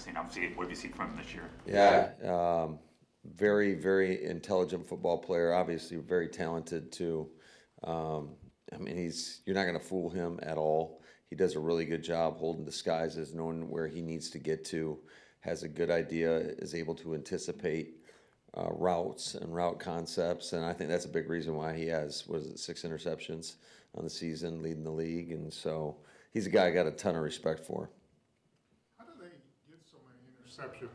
seen? Obviously, what have you seen from him this year? Yeah, very, very intelligent football player. Obviously, very talented too. Um, I mean, you're not going to fool him at all. He does a really good job holding disguises, knowing where he needs to get to. Has a good idea, is able to anticipate routes and route concepts, and I think that's a big reason why he has, what is it, 6 interceptions on the season, leading the league, and so he's a guy I got a ton of respect for. How do they get so many interceptions?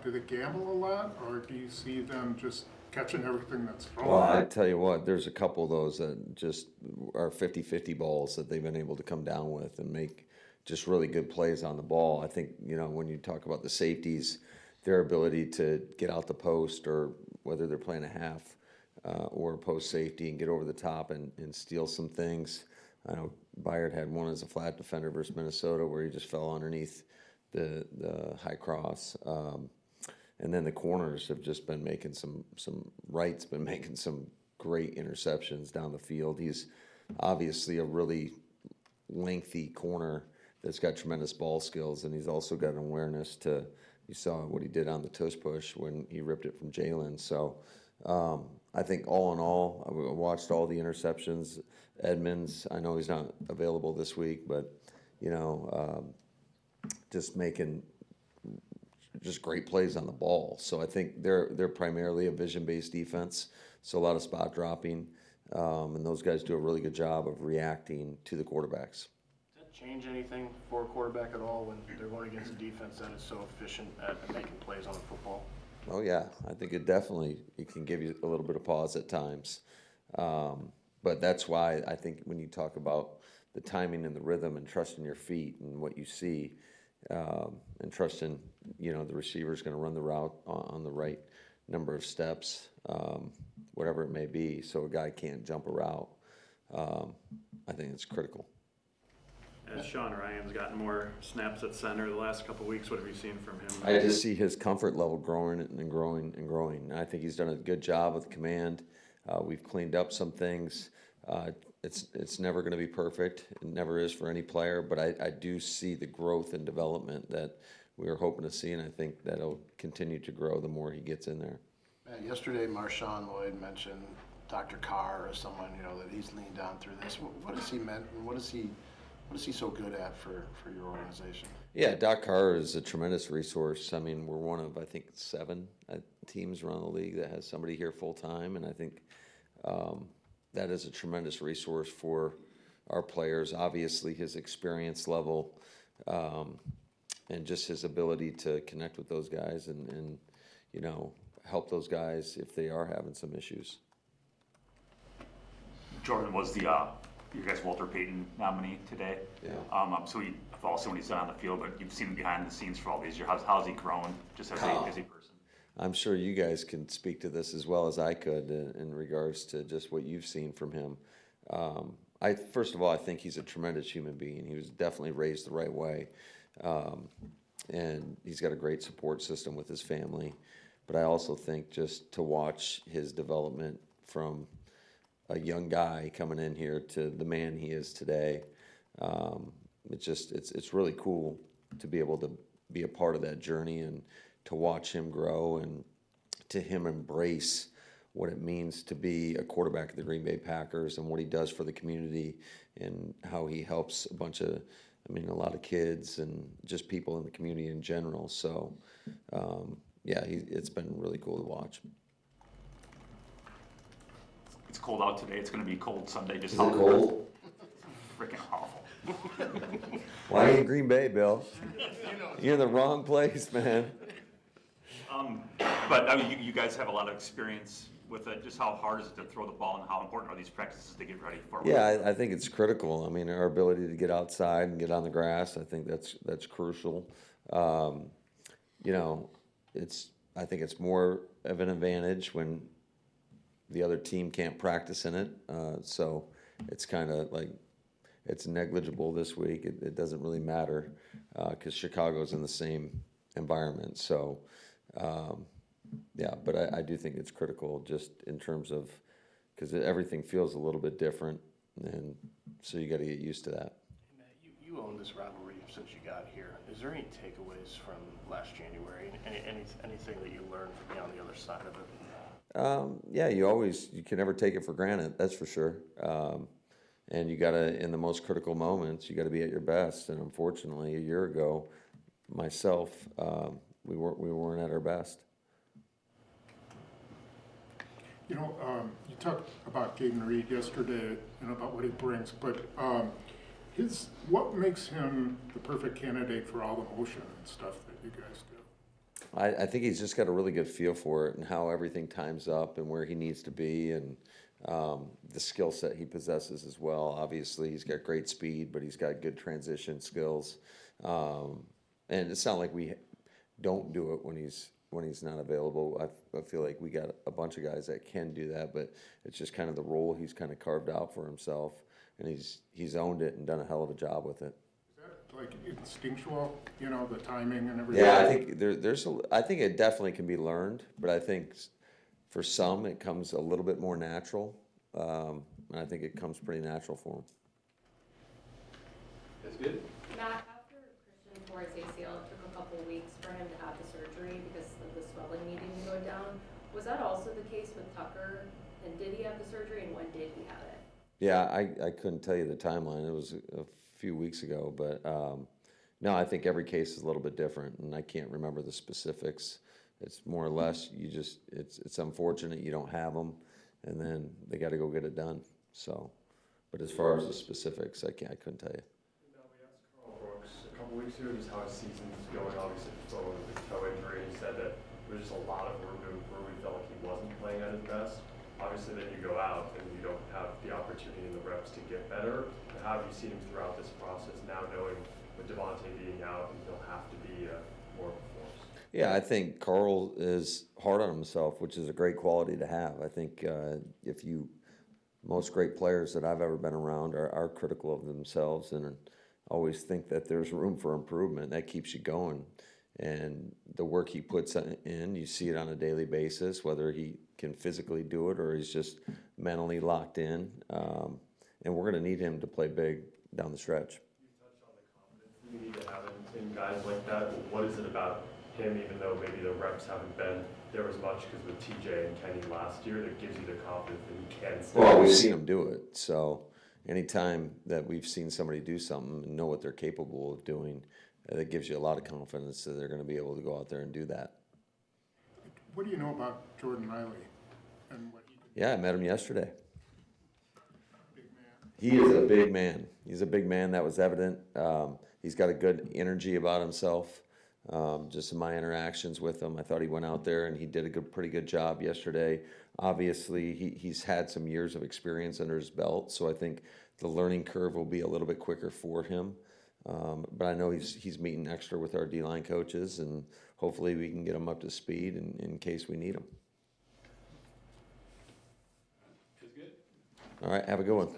Do they gamble a lot, or do you see them just catching everything that's thrown? Well, I tell you what, there's a couple of those that just are 50-50 balls that they've been able to come down with and make just really good plays on the ball. I think, when you talk about the safeties, their ability to get out the post, or whether they're playing a half or a post safety, and get over the top and steal some things. I know Byard had one as a flat defender versus Minnesota where he just fell underneath the high cross. And then the corners have just been making Wright's been making some great interceptions down the field. He's obviously a really lengthy corner that's got tremendous ball skills, and he's also got an awareness to, you saw what he did on the toast push when he ripped it from Jalen. So I think all in all, I watched all the interceptions. Edmonds, I know he's not available this week, but, just making just great plays on the ball. So I think they're primarily a vision-based defense, so a lot of spot dropping, and those guys do a really good job of reacting to the quarterbacks. Does that change anything for a quarterback at all when they're going against a defense that is so efficient at making plays on the football? Oh yeah, I think it can give you a little bit of pause at times, but that's why I think when you talk about the timing and the rhythm and trusting your feet and what you see, and trusting, the receiver's going to run the route on the right number of steps, whatever it may be, so a guy can't jump a route. I think it's critical. As Sean Ryan's gotten more snaps at center the last couple of weeks, what have you seen from him? I just see his comfort level growing and growing and growing. I think he's done a good job with command. We've cleaned up some things. It's never going to be perfect. It never is for any player, but I do see the growth and development that we were hoping to see, and I think that'll continue to grow the more he gets in there. Yesterday, Marshawn Lloyd mentioned Dr. Carr as someone, that he's leaned on through this. What has he meant, and what is he so good at for your organization? Yeah, Doc Carr is a tremendous resource. I mean, we're one of, I think, 7 teams around the league that has somebody here full time, and I think that is a tremendous resource for our players. Obviously, his experience level and just his ability to connect with those guys and help those guys if they are having some issues. Jordan was the your guys' Walter Payton nominee today. Yeah. So you've also seen what he's done on the field, but you've seen him behind the scenes for all these years. How's he grown just as a person? I'm sure you guys can speak to this as well as I could in regards to just what you've seen from him. First of all, I think he's a tremendous human being. He was definitely raised the right way. And he's got a great support system with his family. But I also think just to watch his development from a young guy coming in here to the man he is today, it's really cool to be able to be a part of that journey and to watch him grow and to him embrace what it means to be a quarterback of the Green Bay Packers and what he does for the community and how he helps a lot of kids and just people in the community in general. So, it's been really cool to watch. It's cold out today. It's going to be cold Sunday. Is it cold? Freaking awful. Why are you in Green Bay, Bill? You're in the wrong place, man. But you guys have a lot of experience with it. Just how hard is it to throw the ball, and how important are these practices to get ready for it? Yeah, I think it's critical. I mean, our ability to get outside and get on the grass, I think that's crucial. I think it's more of an advantage when the other team can't practice in it. So it's kind of like it's negligible this week. It doesn't really matter because Chicago's in the same environment. So, but I do think it's critical just in terms of because everything feels a little bit different, and so you got to get used to that. Hey, Matt, you own this rivalry since you got here. Is there any takeaways from last January? Anything that you learned from being on the other side of it? Yeah, you can never take it for granted, that's for sure. And you gotta, in the most critical moments, you gotta be at your best. And unfortunately, a year ago, myself, we weren't at our best. You know, you talked about Caden Reed yesterday, about what he brings, but what makes him the perfect candidate for all the motion and stuff that you guys do? I think he's just got a really good feel for it and how everything times up and where he needs to be, and the skill set he possesses as well. Obviously, he's got great speed, but he's got good transition skills. And it's not like we don't do it when he's not available. I feel like we got a bunch of guys that can do that, but it's just kind of the role he's kind of carved out for himself, and he's owned it and done a hell of a job with it. Is that like instinctual, the timing and everything? Yeah, I think I think it definitely can be learned, but I think for some it comes a little bit more natural, and I think it comes pretty natural for him. That's good. Matt, after Christian tore his ACL, it took a couple of weeks for him to have the surgery because of the swelling needing to go down. Was that also the case with Tucker? And did he have the surgery, and when did he have it? Yeah, I couldn't tell you the timeline. It was a few weeks ago, but no, I think every case is a little bit different, and I can't remember the specifics. It's more or less it's unfortunate you don't have them, and then they got to go get it done. So, but as far as the specifics, I couldn't tell you. Now, we asked Carl Brooks a couple weeks ago just how his season's going, obviously with the toe injury. He said that there was just a lot of room where we felt like he wasn't playing at his best. Obviously, then you go out and you don't have the opportunity and the reps to get better. But how have you seen him throughout this process, now knowing with Devontae being out and he'll have to be more of a force? Yeah, I think Carl is hard on himself, which is a great quality to have. I think most great players that I've ever been around are critical of themselves and always think that there's room for improvement. That keeps you going. And the work he puts in, you see it on a daily basis, whether he can physically do it or he's just mentally locked in. And we're going to need him to play big down the stretch. You touched on the confidence that you need to have in guys like that. What is it about him, even though maybe the reps haven't been there as much, because with TJ and Kenny last year, that gives you the confidence that he can stay? Well, we've seen him do it. So anytime that we've seen somebody do something and know what they're capable of doing, that gives you a lot of confidence that they're going to be able to go out there and do that. What do you know about Jordan Riley and what he can do? Yeah, I met him yesterday. Big man. He is a big man. He's a big man. That was evident. He's got a good energy about himself. Just in my interactions with him, I thought he went out there and he did a pretty good job yesterday. Obviously, he's had some years of experience under his belt, so I think the learning curve will be a little bit quicker for him. But I know he's meeting extra with our D-line coaches, and hopefully we can get him up to speed in case we need him. That's good. All right, have a good one.